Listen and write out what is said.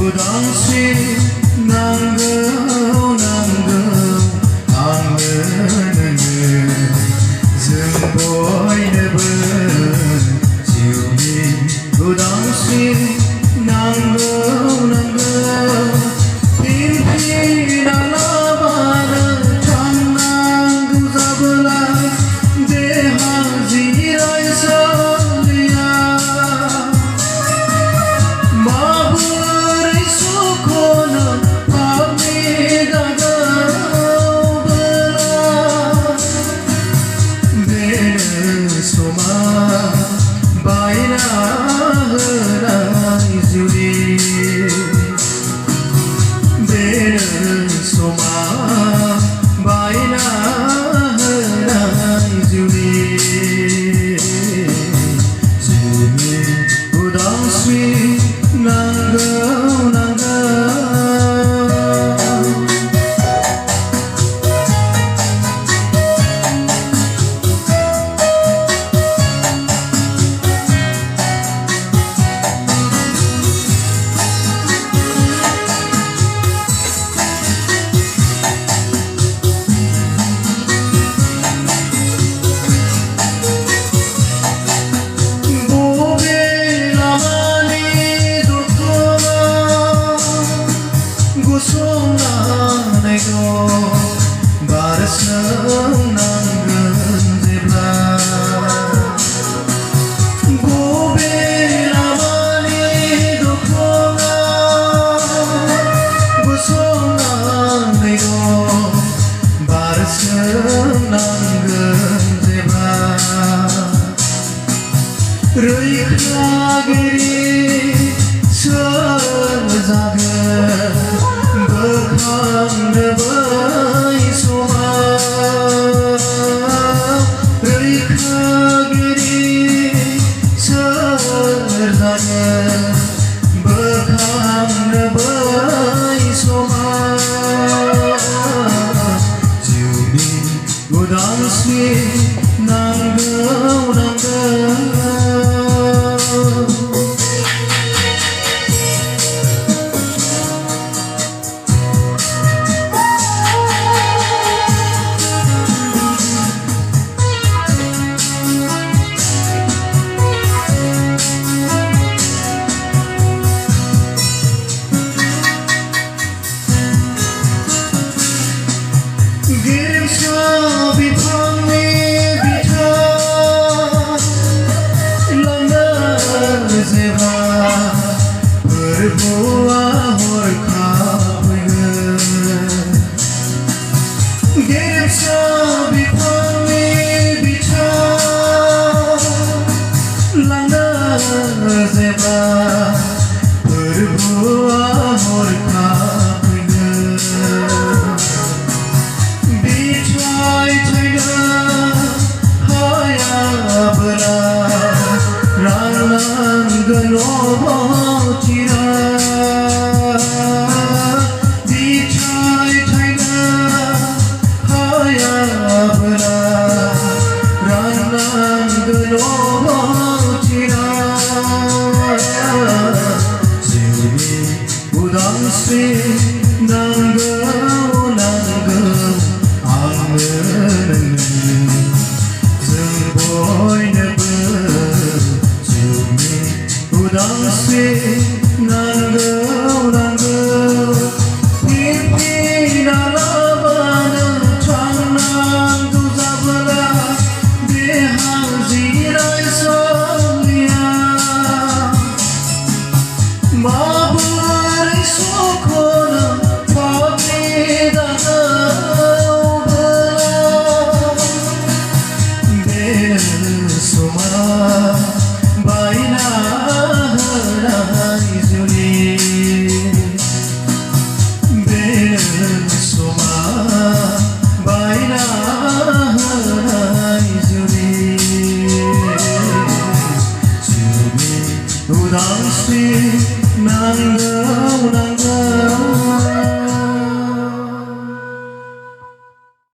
उदांस्रि नांगौ आंनो नोंनो जों बयनोबो जिउनि उदांस्रि नांगौ फिनफिनालाबानो थांनांगौ जाबोला देहा जिरायसालिया माबोरै सुख'नो आंनि गागोबोला बेनो समा बायना होनाय जिउनि बेनो समा बायना होनाय जिउनि उदांस्रि नांगौ गसंनानैल' बारसोमनांगोन जेब्ला बबे लामानि दख'ना गसंनानैल' बारसोमनांगोन जेब्ला रैखागिरि सोर जागोन बोखांनो बै समाव रैखागिरि सोर जागोन बोखांनो बै समाव जिउनि उदांस्रि नांगौ गेरेमसा बिफांनि बिथा लांदां जेब्ला फोरबोआ हरखाब फैगोन गेरेमसा बिफांनि बिथा लांदां जेब्ला फोरबोआ हरखाब राननांगोन अबावथिरा बिथाइ थाइना हायाबोला राननांगोन अबावथिरा जिउनि उदांस्रि नांगौ आंनो नोंनो जों बयनोबो उदांस्रि नांगौ फिनफिनालाबानो थांनांगौ जाबोला देहा जिरायसालिया माबोरै सुख'नो पापनि गागोबोला बेनो समा बायना उदांस्रि